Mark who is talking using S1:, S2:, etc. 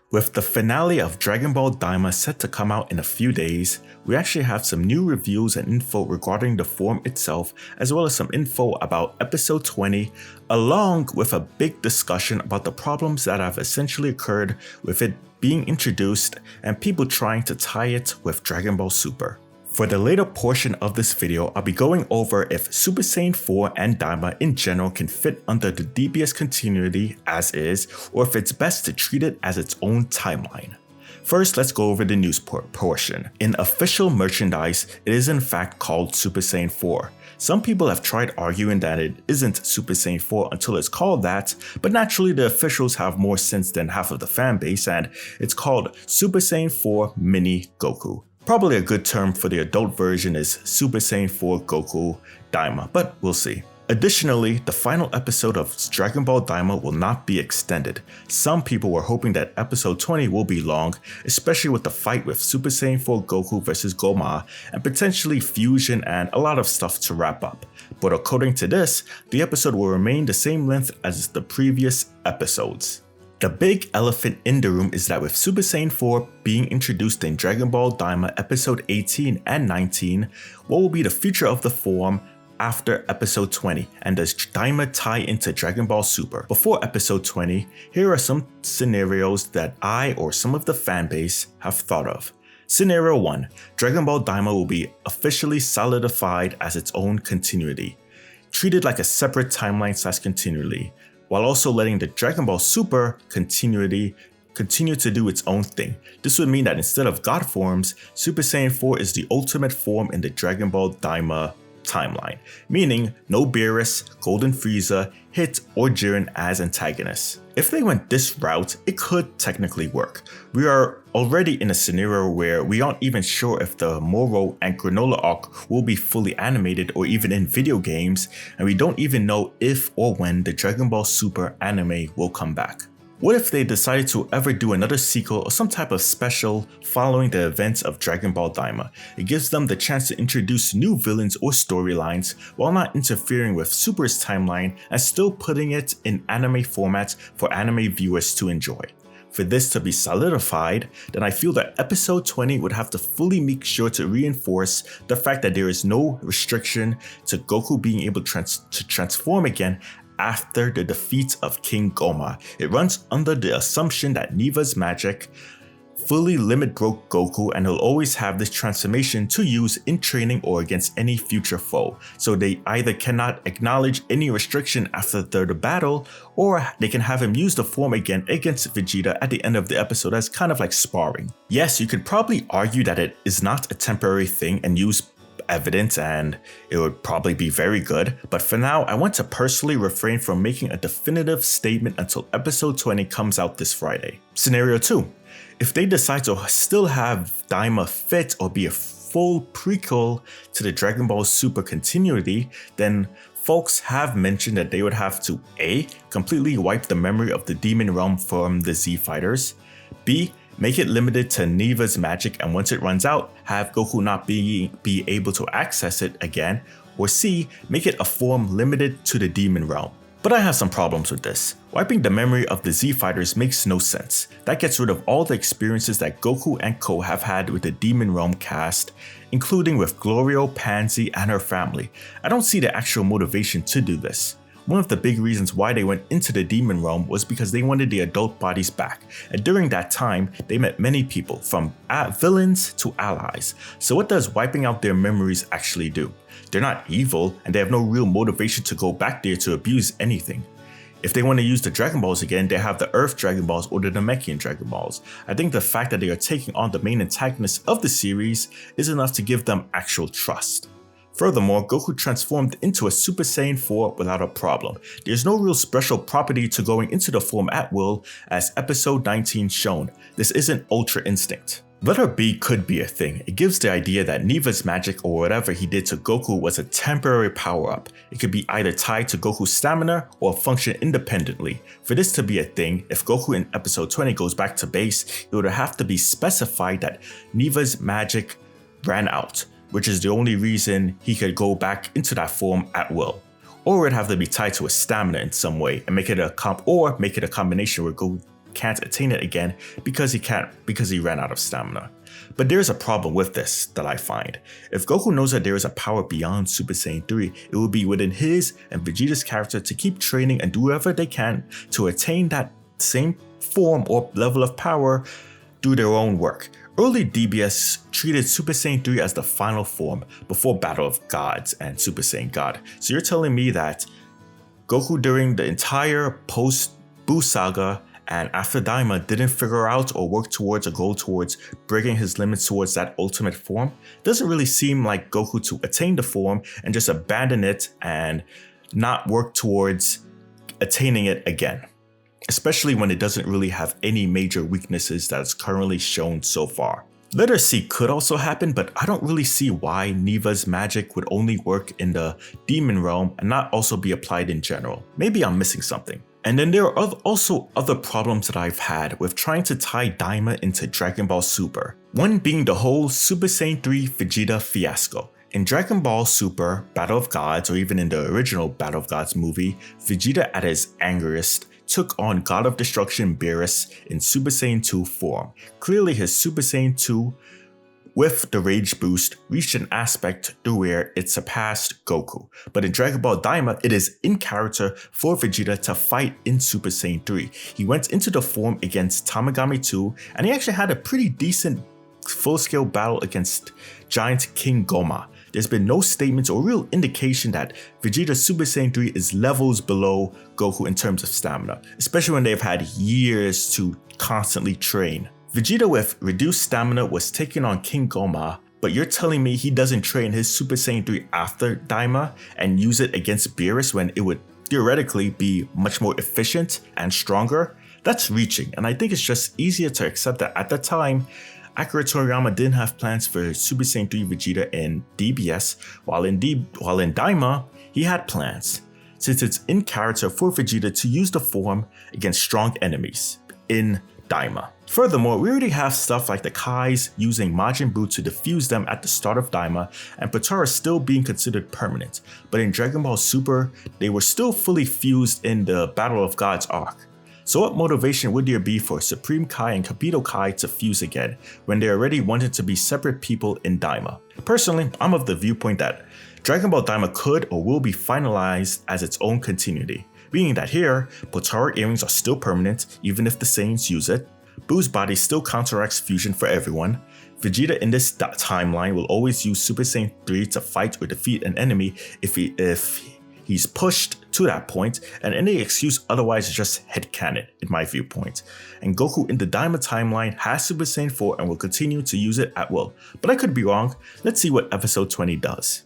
S1: With the finale of Dragon Ball Daima set to come out in a few days, we actually have some new reviews and info regarding the form itself, as well as some info about episode 20, along with a big discussion about the problems that have essentially occurred with it being introduced and people trying to tie it with Dragon Ball Super. For the later portion of this video, I'll be going over if Super Saiyan 4 and Daima in general can fit under the DBS continuity as is, or if it's best to treat it as its own timeline. First, let's go over the news portion. In official merchandise, it is in fact called Super Saiyan 4. Some people have tried arguing that it isn't Super Saiyan 4 until it's called that, but naturally the officials have more sense than half of the fanbase, and it's called Super Saiyan 4 Mini Goku. Probably a good term for the adult version is Super Saiyan 4 Goku Daima, but we'll see. Additionally, the final episode of Dragon Ball Daima will not be extended. Some people were hoping that episode 20 will be long, especially with the fight with Super Saiyan 4 Goku vs Gomah, and potentially fusion and a lot of stuff to wrap up. But according to this, the episode will remain the same length as the previous episodes. The big elephant in the room is that with Super Saiyan 4 being introduced in Dragon Ball Daima episode 18 and 19, what will be the future of the form after episode 20, and does Daima tie into Dragon Ball Super? Before episode 20, here are some scenarios that I or some of the fanbase have thought of. Scenario 1, Dragon Ball Daima will be officially solidified as its own continuity, treated like a separate timeline / continuity, while also letting the Dragon Ball Super continuity continue to do its own thing. This would mean that instead of God forms, Super Saiyan 4 is the ultimate form in the Dragon Ball Daima timeline, meaning no Beerus, Golden Frieza, Hit, or Jiren as antagonists. If they went this route, it could technically work. We are already in a scenario where we aren't even sure if the Moro and Granola arc will be fully animated or even in video games, and we don't even know if or when the Dragon Ball Super anime will come back. What if they decided to ever do another sequel or some type of special following the events of Dragon Ball Daima? It gives them the chance to introduce new villains or storylines while not interfering with Super's timeline and still putting it in anime format for anime viewers to enjoy. For this to be solidified, then I feel that episode 20 would have to fully make sure to reinforce the fact that there is no restriction to Goku being able to transform again after the defeat of King Gomah. It runs under the assumption that Neva's magic fully limit broke Goku, and he'll always have this transformation to use in training or against any future foe. So they either cannot acknowledge any restriction after the battle, or they can have him use the form again against Vegeta at the end of the episode as kind of like sparring. Yes, you could probably argue that it is not a temporary thing and use evidence, and it would probably be very good, but for now I want to personally refrain from making a definitive statement until episode 20 comes out this Friday. Scenario 2. If they decide to still have Daima fit or be a full prequel to the Dragon Ball Super continuity, then folks have mentioned that they would have to A. Completely wipe the memory of the Demon Realm from the Z Fighters, B. Make it limited to Neva's magic, and once it runs out, have Goku not be able to access it again, or C. Make it a form limited to the Demon Realm. But I have some problems with this. Wiping the memory of the Z Fighters makes no sense. That gets rid of all the experiences that Goku and Co have had with the Demon Realm cast, including with Glorio, Pansy, and her family. I don't see the actual motivation to do this. One of the big reasons why they went into the Demon Realm was because they wanted the adult bodies back, and during that time, they met many people, from villains to allies. So what does wiping out their memories actually do? They're not evil, and they have no real motivation to go back there to abuse anything. If they want to use the Dragon Balls again, they have the Earth Dragon Balls or the Namekian Dragon Balls. I think the fact that they are taking on the main antagonists of the series is enough to give them actual trust. Furthermore, Goku transformed into a Super Saiyan 4 without a problem. There's no real special property to going into the form at will, as episode 19 shown. This isn't Ultra Instinct. Letter B could be a thing. It gives the idea that Neva's magic or whatever he did to Goku was a temporary power-up. It could be either tied to Goku's stamina or function independently. For this to be a thing, if Goku in episode 20 goes back to base, it would have to be specified that Neva's magic ran out, which is the only reason he could go back into that form at will. Or it'd have to be tied to his stamina in some way and make it a combination where Goku can't attain it again because he ran out of stamina. But there's a problem with this that I find. If Goku knows that there is a power beyond Super Saiyan 3, it will be within his and Vegeta's character to keep training and do whatever they can to attain that same form or level of power through their own work. Early DBS treated Super Saiyan 3 as the final form before Battle of Gods and Super Saiyan God. So you're telling me that Goku during the entire post-Buu saga and after Daima didn't figure out or work towards a goal towards breaking his limits towards that ultimate form? Doesn't really seem like Goku to attain the form and just abandon it and not work towards attaining it again. Especially when it doesn't really have any major weaknesses that's currently shown so far. Letter C could also happen, but I don't really see why Neva's magic would only work in the demon realm and not also be applied in general. Maybe I'm missing something. And then there are also other problems that I've had with trying to tie Daima into Dragon Ball Super. One being the whole Super Saiyan 3 Vegeta fiasco. In Dragon Ball Super, Battle of Gods, or even in the original Battle of Gods movie, Vegeta at his angriest took on God of Destruction Beerus in Super Saiyan 2 form. Clearly his Super Saiyan 2 with the Rage Boost reached an aspect to where it surpassed Goku. But in Dragon Ball Daima, it is in character for Vegeta to fight in Super Saiyan 3. He went into the form against Tamagami 2, and he actually had a pretty decent full-scale battle against giant King Gomah. There's been no statements or real indication that Vegeta's Super Saiyan 3 is levels below Goku in terms of stamina, especially when they've had years to constantly train. Vegeta with reduced stamina was taking on King Gomah, but you're telling me he doesn't train his Super Saiyan 3 after Daima and use it against Beerus when it would theoretically be much more efficient and stronger? That's reaching, and I think it's just easier to accept that at the time, Akira Toriyama didn't have plans for Super Saiyan 3 Vegeta in DBS, while in Daima, he had plans, since it's in character for Vegeta to use the form against strong enemies in Daima. Furthermore, we already have stuff like the Kais using Majin Buu to defuse them at the start of Daima, and Potara still being considered permanent, but in Dragon Ball Super, they were still fully fused in the Battle of Gods arc. So what motivation would there be for Supreme Kai and Capito Kai to fuse again, when they already wanted to be separate people in Daima? Personally, I'm of the viewpoint that Dragon Ball Daima could or will be finalized as its own continuity, meaning that here, Potara earrings are still permanent even if the Saiyans use it, Buu's body still counteracts fusion for everyone, Vegeta in this timeline will always use Super Saiyan 3 to fight or defeat an enemy if he's pushed to that point, and any excuse otherwise is just headcanon in my viewpoint. And Goku in the Daima timeline has Super Saiyan 4 and will continue to use it at will. But I could be wrong. Let's see what episode 20 does.